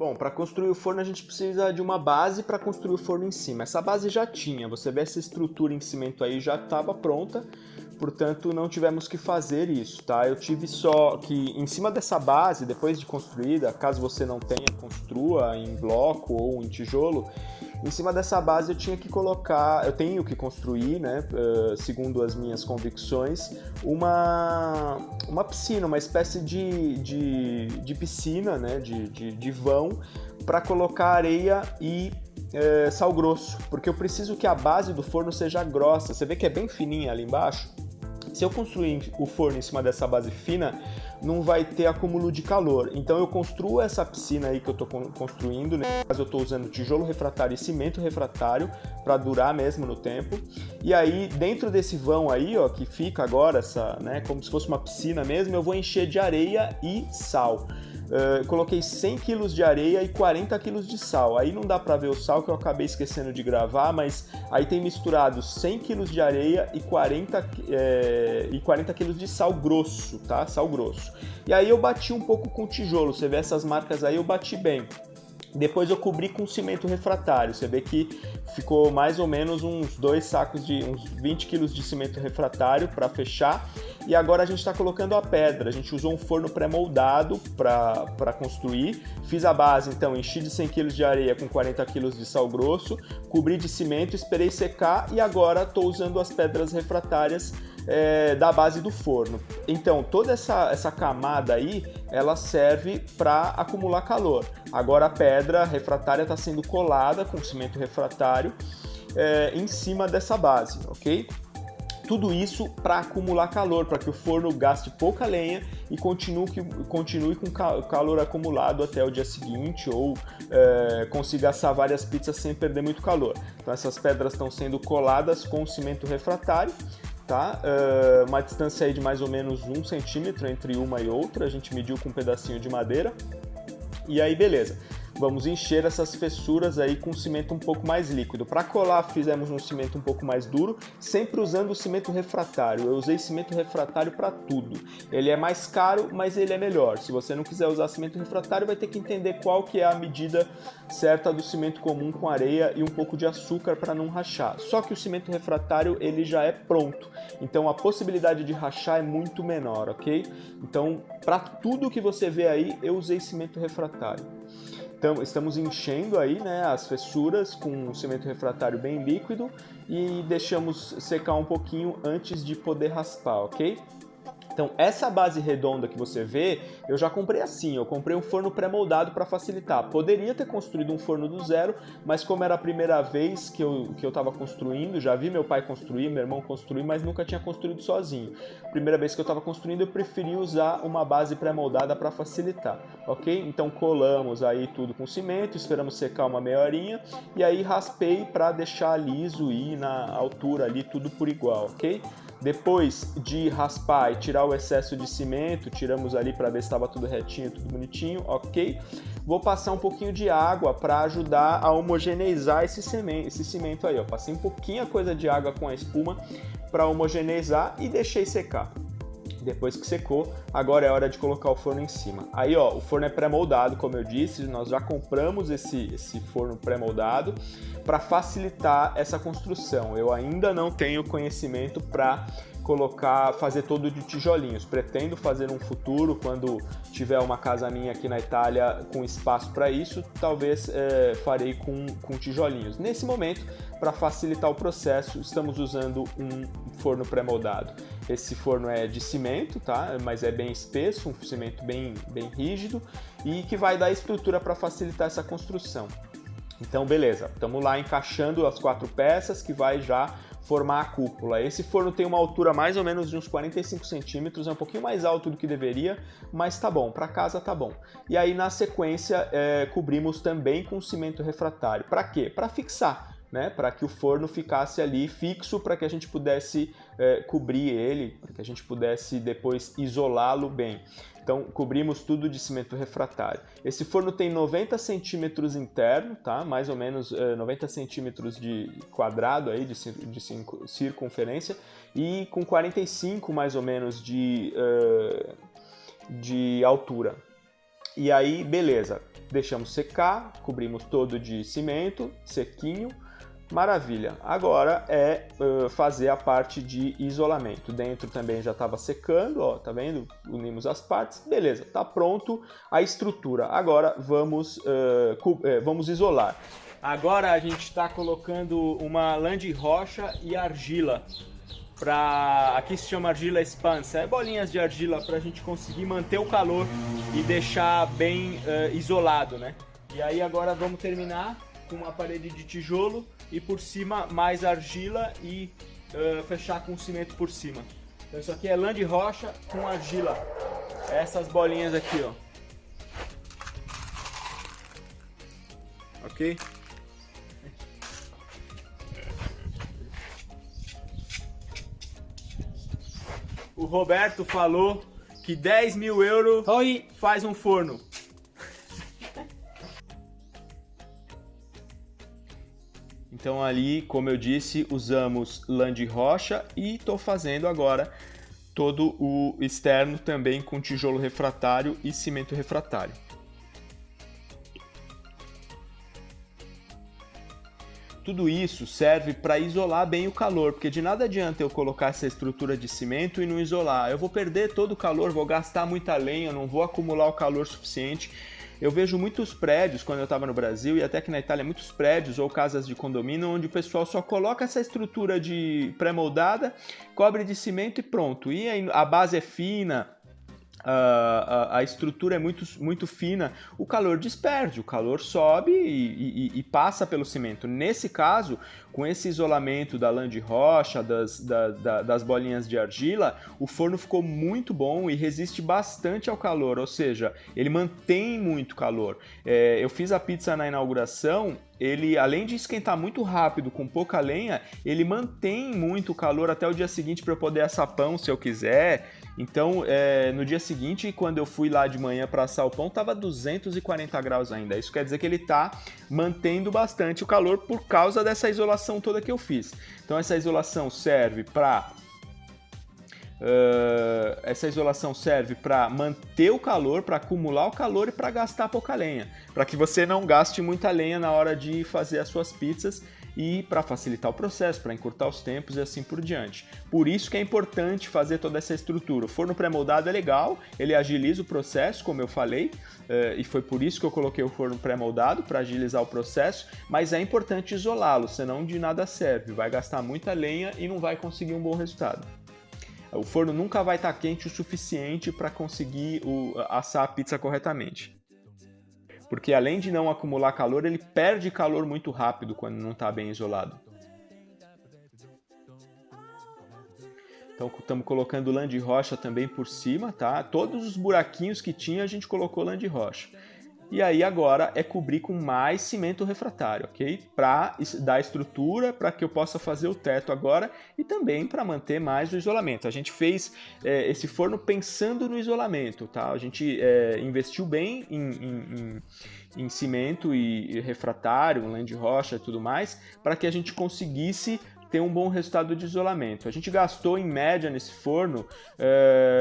Bom, para construir o forno a gente precisa de uma base para construir o forno em cima. Essa base já tinha, você vê essa estrutura em cimento aí já estava pronta, portanto não tivemos que fazer isso, tá? Eu tive só que em cima dessa base, depois de construída, caso você não tenha, construa em bloco ou em tijolo, em cima dessa base eu tenho que construir, né, segundo as minhas convicções, uma piscina, uma espécie de piscina, né, de vão, para colocar areia e sal grosso, porque eu preciso que a base do forno seja grossa. Você vê que é bem fininha ali embaixo? Se eu construir o forno em cima dessa base fina, não vai ter acúmulo de calor. Então eu construo essa piscina aí que eu estou construindo, nesse caso eu estou usando tijolo refratário e cimento refratário para durar mesmo no tempo. E aí dentro desse vão aí, ó, que fica agora né, como se fosse uma piscina mesmo, eu vou encher de areia e sal. Coloquei 100 kg de areia e 40 kg de sal. Aí não dá para ver o sal que eu acabei esquecendo de gravar, mas aí tem misturado 100 kg de areia e 40 kg de sal grosso, tá? Sal grosso. E aí eu bati um pouco com tijolo, você vê essas marcas aí, eu bati bem. Depois eu cobri com cimento refratário, você vê que ficou mais ou menos uns 2 sacos de uns 20 kg de cimento refratário para fechar. E agora a gente está colocando a pedra, a gente usou um forno pré-moldado para construir. Fiz a base, então, enchi de 100 kg de areia com 40 kg de sal grosso, cobri de cimento, esperei secar e agora estou usando as pedras refratárias da base do forno. Então, toda essa camada aí, ela serve para acumular calor. Agora a pedra refratária está sendo colada com cimento refratário em cima dessa base, ok? Tudo isso para acumular calor, para que o forno gaste pouca lenha e continue com calor acumulado até o dia seguinte, ou consiga assar várias pizzas sem perder muito calor. Então essas pedras estão sendo coladas com cimento refratário, tá? Uma distância aí de mais ou menos 1 centímetro entre uma e outra, a gente mediu com um pedacinho de madeira. E aí beleza, vamos encher essas fissuras aí com cimento um pouco mais líquido. Para colar fizemos um cimento um pouco mais duro, sempre usando o cimento refratário. Eu usei cimento refratário para tudo. Ele é mais caro, mas ele é melhor. Se você não quiser usar cimento refratário, vai ter que entender qual que é a medida certa do cimento comum com areia e um pouco de açúcar para não rachar. Só que o cimento refratário ele já é pronto, então a possibilidade de rachar é muito menor, ok? Então, para tudo que você vê aí, eu usei cimento refratário. Então, estamos enchendo aí, né, as fissuras com um cimento refratário bem líquido e deixamos secar um pouquinho antes de poder raspar, ok? Então, essa base redonda que você vê, eu já comprei assim, eu comprei um forno pré-moldado para facilitar. Poderia ter construído um forno do zero, mas como era a primeira vez que eu estava construindo, já vi meu pai construir, meu irmão construir, mas nunca tinha construído sozinho. Primeira vez que eu estava construindo, eu preferi usar uma base pré-moldada para facilitar, ok? Então, colamos aí tudo com cimento, esperamos secar uma meia horinha, e aí raspei para deixar liso e na altura ali tudo por igual, ok? Depois de raspar e tirar o excesso de cimento, tiramos ali para ver se estava tudo retinho, tudo bonitinho, ok? Vou passar um pouquinho de água para ajudar a homogeneizar esse cimento aí, ó. Passei um pouquinho a coisa de água com a espuma para homogeneizar e deixei secar. Depois que secou, agora é hora de colocar o forno em cima. Aí, ó, o forno é pré-moldado, como eu disse, nós já compramos esse forno pré-moldado para facilitar essa construção. Eu ainda não tenho conhecimento para fazer todo de tijolinhos. Pretendo fazer um futuro, quando tiver uma casa minha aqui na Itália com espaço para isso, talvez farei com tijolinhos. Nesse momento, para facilitar o processo, estamos usando um forno pré-moldado. Esse forno é de cimento, tá? Mas é bem espesso, um cimento bem rígido e que vai dar estrutura para facilitar essa construção. Então, beleza, estamos lá encaixando as 4 peças que vai já formar a cúpula. Esse forno tem uma altura mais ou menos de uns 45 centímetros, é um pouquinho mais alto do que deveria, mas tá bom, para casa tá bom. E aí, na sequência, cobrimos também com cimento refratário. Para quê? Para fixar, né? Para que o forno ficasse ali fixo, para que a gente pudesse cobrir ele, para que a gente pudesse depois isolá-lo bem. Então, cobrimos tudo de cimento refratário. Esse forno tem 90 centímetros interno, tá? Mais ou menos 90 centímetros de quadrado aí, de circunferência, e com 45 mais ou menos de altura. E aí, beleza. deixamos secar, cobrimos todo de cimento, sequinho, maravilha. Agora é fazer a parte de isolamento. Dentro também já estava secando, ó, tá vendo? Unimos as partes, beleza, tá pronto a estrutura. Agora vamos isolar. Agora a gente está colocando uma lã de rocha e argila. Aqui se chama argila expansa, bolinhas de argila para a gente conseguir manter o calor e deixar bem isolado, né? E aí agora vamos terminar com uma parede de tijolo e por cima mais argila e fechar com cimento por cima. Então isso aqui é lã de rocha com argila, essas bolinhas aqui, ó. Ok? O Roberto falou que 10 mil euros faz um forno. Então ali, como eu disse, usamos lã de rocha e estou fazendo agora todo o externo também com tijolo refratário e cimento refratário. Tudo isso serve para isolar bem o calor, porque de nada adianta eu colocar essa estrutura de cimento e não isolar. Eu vou perder todo o calor, vou gastar muita lenha, não vou acumular o calor suficiente. Eu vejo muitos prédios, quando eu estava no Brasil e até aqui na Itália, muitos prédios ou casas de condomínio onde o pessoal só coloca essa estrutura de pré-moldada, cobre de cimento e pronto. E a base é fina, a estrutura é muito fina, o calor disperge, o calor sobe e passa pelo cimento. Nesse caso, com esse isolamento da lã de rocha, das bolinhas de argila, o forno ficou muito bom e resiste bastante ao calor, ou seja, ele mantém muito calor. Eu fiz a pizza na inauguração, ele, além de esquentar muito rápido com pouca lenha, ele mantém muito calor até o dia seguinte para eu poder assar pão se eu quiser. Então, no dia seguinte, quando eu fui lá de manhã para assar o pão, estava 240 graus ainda. Isso quer dizer que ele está mantendo bastante o calor por causa dessa isolação toda que eu fiz. Então, essa isolação serve para manter o calor, para acumular o calor e para gastar pouca lenha, para que você não gaste muita lenha na hora de fazer as suas pizzas e para facilitar o processo, para encurtar os tempos e assim por diante. Por isso que é importante fazer toda essa estrutura. O forno pré-moldado é legal, ele agiliza o processo, como eu falei, e foi por isso que eu coloquei o forno pré-moldado, para agilizar o processo, mas é importante isolá-lo, senão de nada serve, vai gastar muita lenha e não vai conseguir um bom resultado. O forno nunca vai estar quente o suficiente para conseguir assar a pizza corretamente. Porque além de não acumular calor, ele perde calor muito rápido quando não está bem isolado. Então estamos colocando lã de rocha também por cima, tá? Todos os buraquinhos que tinha a gente colocou lã de rocha. E aí agora é cobrir com mais cimento refratário, ok? Para dar estrutura, para que eu possa fazer o teto agora e também para manter mais o isolamento. A gente fez esse forno pensando no isolamento, tá? A gente investiu bem em cimento e refratário, lã de rocha e tudo mais, para que a gente conseguisse ter um bom resultado de isolamento. A gente gastou em média nesse forno,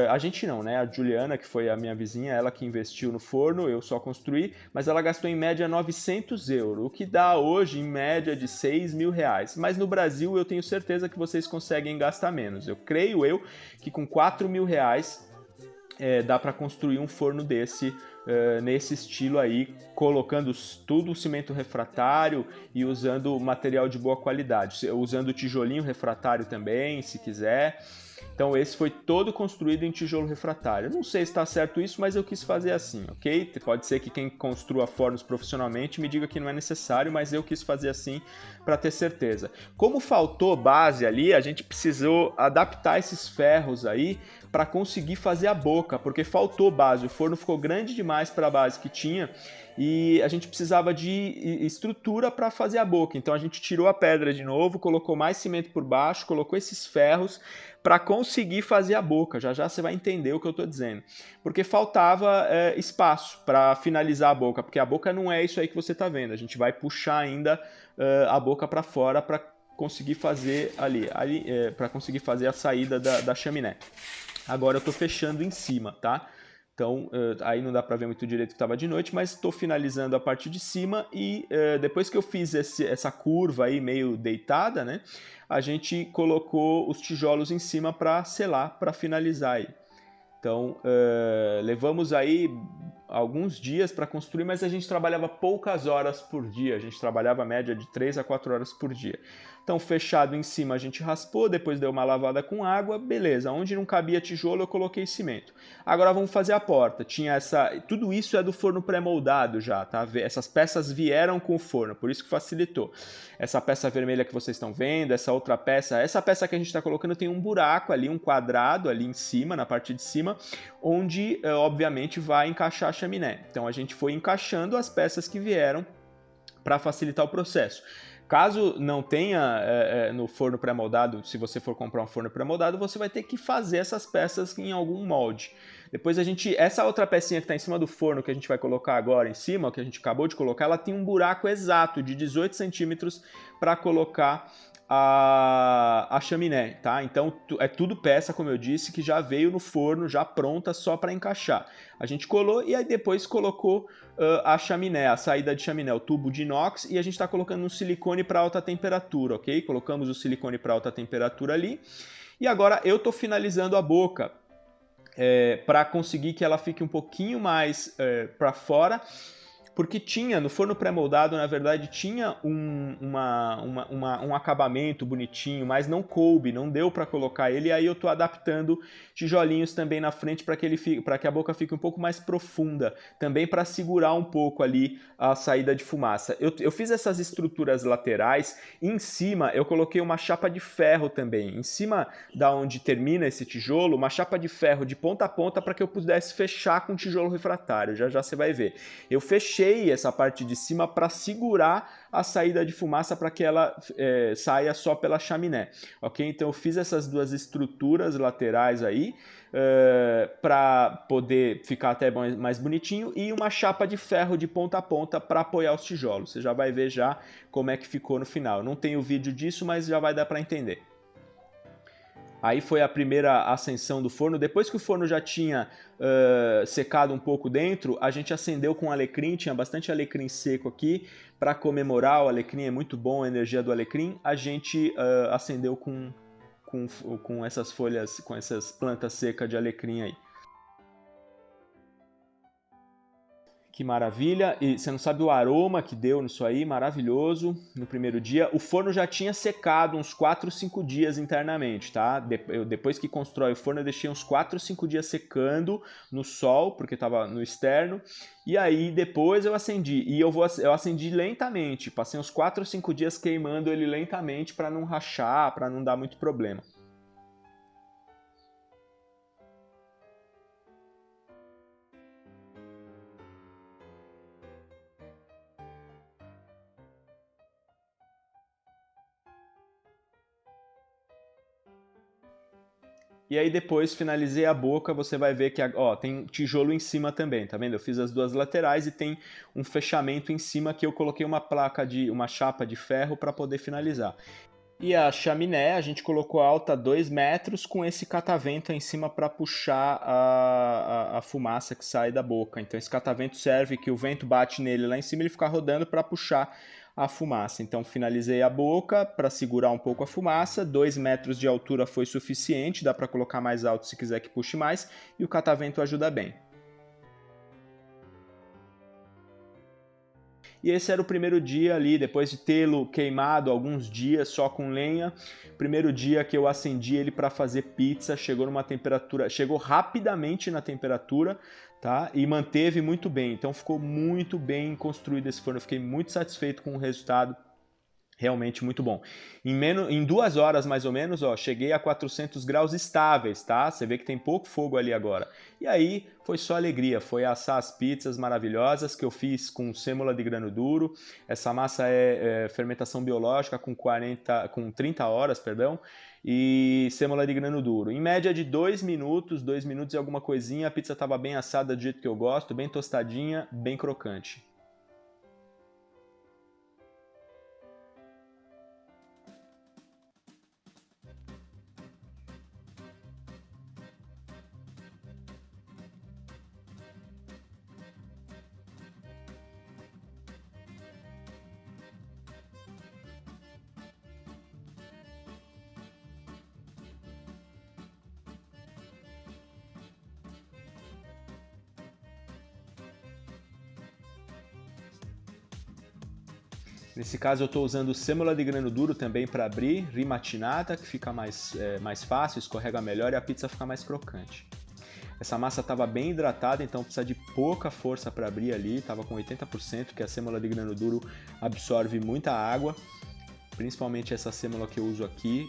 a gente não, né? A Juliana, que foi a minha vizinha, ela que investiu no forno, eu só construí, mas ela gastou em média 900 euros, o que dá hoje em média de 6 mil reais. Mas no Brasil eu tenho certeza que vocês conseguem gastar menos. Eu creio que com 4 mil reais dá para construir um forno desse, nesse estilo aí, colocando tudo o cimento refratário e usando material de boa qualidade, usando tijolinho refratário também, se quiser. Então esse foi todo construído em tijolo refratário. Não sei se está certo isso, mas eu quis fazer assim, ok? Pode ser que quem construa fornos profissionalmente me diga que não é necessário, mas eu quis fazer assim para ter certeza. Como faltou base ali, a gente precisou adaptar esses ferros aí para conseguir fazer a boca, porque faltou base. O forno ficou grande demais para a base que tinha e a gente precisava de estrutura para fazer a boca. Então a gente tirou a pedra de novo, colocou mais cimento por baixo, colocou esses ferros para conseguir fazer a boca. Já já você vai entender o que eu estou dizendo. Porque faltava espaço para finalizar a boca, porque a boca não é isso aí que você está vendo. A gente vai puxar ainda a boca para fora para conseguir fazer para conseguir fazer a saída da chaminé. Agora eu estou fechando em cima, tá? Então, aí não dá para ver muito direito que estava de noite, mas estou finalizando a parte de cima e depois que eu fiz essa curva aí meio deitada, né, a gente colocou os tijolos em cima para selar, para finalizar aí. Então, levamos aí alguns dias para construir, mas a gente trabalhava poucas horas por dia, a gente trabalhava a média de 3 a 4 horas por dia. Então, fechado em cima a gente raspou, depois deu uma lavada com água, beleza. Onde não cabia tijolo eu coloquei cimento. Agora vamos fazer a porta. Tudo isso é do forno pré-moldado já, tá? Essas peças vieram com o forno, por isso que facilitou. Essa peça vermelha que vocês estão vendo, essa outra peça, essa peça que a gente está colocando tem um buraco ali, um quadrado ali em cima, na parte de cima, onde obviamente vai encaixar a chaminé. Então a gente foi encaixando as peças que vieram para facilitar o processo. Caso não tenha no forno pré-moldado, se você for comprar um forno pré-moldado, você vai ter que fazer essas peças em algum molde. Depois essa outra pecinha que está em cima do forno, que a gente vai colocar agora em cima, que a gente acabou de colocar, ela tem um buraco exato de 18 centímetros para colocar a chaminé, tá? Então é tudo peça, como eu disse, que já veio no forno, já pronta, só para encaixar. A gente colou e aí depois colocou a chaminé, a saída de chaminé, o tubo de inox, e a gente está colocando um silicone para alta temperatura, ok? Colocamos o silicone para alta temperatura ali. E agora eu estou finalizando a boca para conseguir que ela fique um pouquinho mais para fora, porque no forno pré-moldado, na verdade, tinha um acabamento bonitinho, mas não coube, não deu para colocar ele, e aí eu estou adaptando tijolinhos também na frente para que a boca fique um pouco mais profunda, também para segurar um pouco ali a saída de fumaça. Eu fiz essas estruturas laterais, e em cima eu coloquei uma chapa de ferro também, em cima da onde termina esse tijolo, uma chapa de ferro de ponta a ponta para que eu pudesse fechar com tijolo refratário, já já você vai ver. Eu fechei essa parte de cima para segurar a saída de fumaça para que ela saia só pela chaminé, ok? Então eu fiz essas duas estruturas laterais aí para poder ficar até mais bonitinho e uma chapa de ferro de ponta a ponta para apoiar os tijolos. Você já vai ver já como é que ficou no final. Eu não tenho vídeo disso, mas já vai dar para entender. Aí foi a primeira ascensão do forno. Depois que o forno já tinha secado um pouco dentro, a gente acendeu com alecrim, tinha bastante alecrim seco aqui, para comemorar. O alecrim é muito bom, a energia do alecrim. A gente acendeu com essas folhas, com essas plantas secas de alecrim aí. Que maravilha, e você não sabe o aroma que deu nisso aí, maravilhoso, no primeiro dia. O forno já tinha secado uns 4, 5 dias internamente, tá? Depois que constrói o forno, eu deixei uns 4, 5 dias secando no sol, porque estava no externo, e aí depois eu acendi, e eu acendi lentamente, passei uns 4, 5 dias queimando ele lentamente para não rachar, para não dar muito problema. E aí depois finalizei a boca, você vai ver que ó, tem tijolo em cima também, tá vendo? Eu fiz as duas laterais e tem um fechamento em cima que eu coloquei uma chapa de ferro para poder finalizar. E a chaminé a gente colocou alta 2 metros com esse catavento em cima para puxar a fumaça que sai da boca. Então esse catavento serve que o vento bate nele lá em cima e ele fica rodando para puxar a fumaça. Então finalizei a boca para segurar um pouco a fumaça, 2 metros de altura foi suficiente, dá para colocar mais alto se quiser que puxe mais, e o catavento ajuda bem. E esse era o primeiro dia ali, depois de tê-lo queimado alguns dias só com lenha. Primeiro dia que eu acendi ele para fazer pizza, chegou rapidamente na temperatura, tá? E manteve muito bem. Então ficou muito bem construído esse forno. Eu fiquei muito satisfeito com o resultado. Realmente muito bom. Em 2 horas mais ou menos, ó, cheguei a 400 graus estáveis, tá? Você vê que tem pouco fogo ali agora. E aí foi só alegria, foi assar as pizzas maravilhosas que eu fiz com sêmola de grano duro. Essa massa é fermentação biológica com 30 horas, perdão, e sêmola de grano duro. Em média de 2 minutos e alguma coisinha, a pizza estava bem assada do jeito que eu gosto, bem tostadinha, bem crocante. Nesse caso eu estou usando sêmola de grano duro também para abrir, rimacinata, que fica mais fácil, escorrega melhor e a pizza fica mais crocante. Essa massa estava bem hidratada, então precisa de pouca força para abrir ali, estava com 80%, que a sêmola de grano duro absorve muita água, principalmente essa sêmola que eu uso aqui,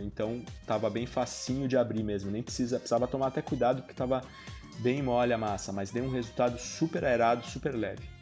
então estava bem facinho de abrir mesmo, nem precisava tomar até cuidado porque estava bem mole a massa, mas deu um resultado super aerado, super leve.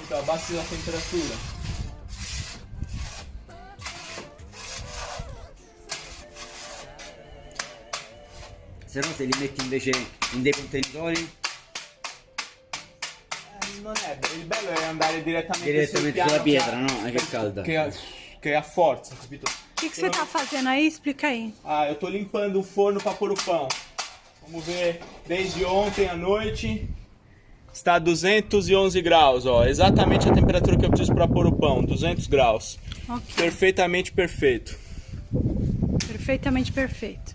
Então, abbassi la temperatura. Se no, se li metti invece in dei contenitori Non è, il bello è andare direttamente sulla pietra, no? Che è calda. Che ha forza, capito? O que você tá fazendo aí? Explica aí. Ah, eu tô limpando o forno para pôr o pão. Vamos ver, desde ontem à noite está a 211 graus, ó. Exatamente a temperatura que eu preciso para pôr o pão, 200 graus. Ok. Perfeitamente perfeito. Perfeitamente perfeito.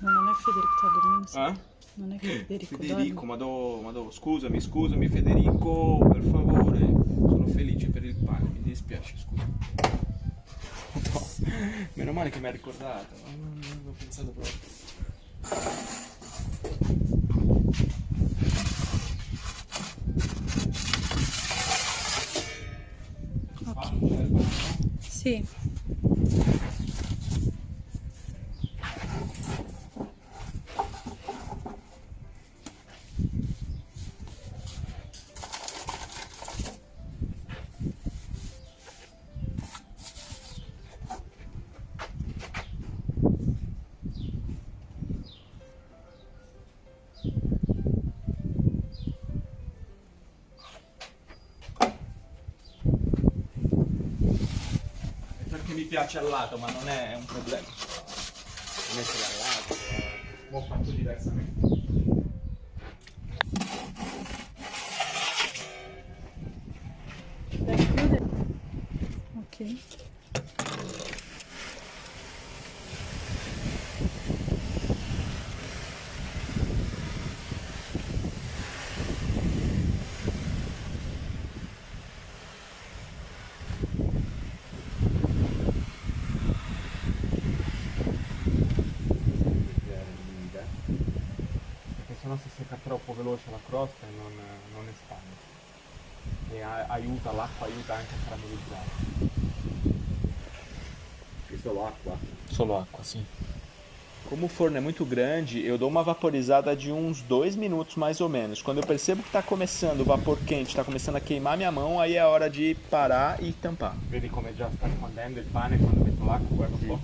Non è Federico che tá dormindo? Sì. Ah? Non è che Federico Federico, scusami Federico, per favore, sono felice per il pane, mi dispiace, scusa. No, meno male che mi ha ricordato, non ho pensato proprio. Ok. Sì. Perché mi piace al lato, ma non è un problema. Mettere al lato, ho fatto diversamente. Ok. Perché sennò si secca troppo veloce la crosta e non espande. E aiuta, l'acqua aiuta anche a caramellizzare. È solo acqua. Solo acqua, sì. Como o forno é muito grande, eu dou uma vaporizada de uns 2 minutos mais ou menos. Quando eu percebo que está começando, o vapor quente está começando a queimar minha mão, aí é a hora de parar e tampar. Vedi come già sta scondendo il pane quando metto l'acqua, guarda un po'.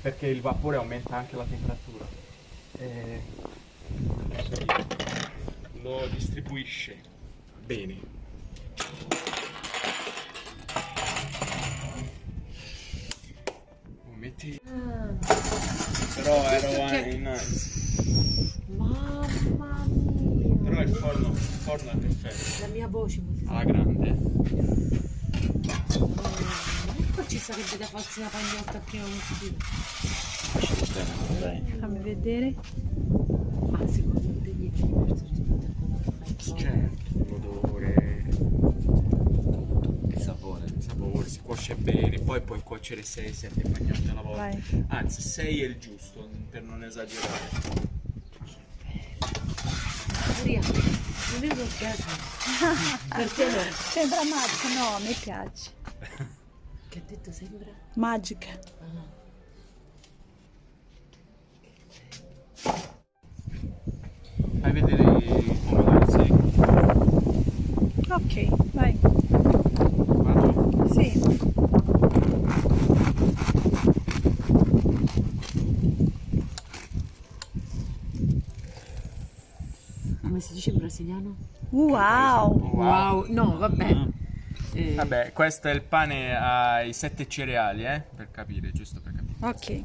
Perché il vapore aumenta anche la temperatura. Adesso lo distribuisce bene. Metti. Però ero in Mamma mia. Però il forno è perfetto. La mia voce Alla grande. ecco ci sarebbe da farsi una pagnotta prima mattina. Fammi vedere. Ma secondo te è diverso rispetto a quando lo fai fuori? Certo, l'odore, il sapore, si cuoce bene, poi puoi cuocere 6-7 pagnotte alla volta. Vai. Anzi, 6 è il giusto, per non esagerare. Maria, non è un orgasmo. Per te no. Sembra magica, no, mi piace. Che ha detto sembra? Magica. Fai vedere i pomodori secchi. Ok, vai. Vado? Sì. Come si dice in brasiliano? Wow. Wow, no, vabbè. Vabbè, questo è il pane ai 7 cereali, per capire, giusto per capire. Ok.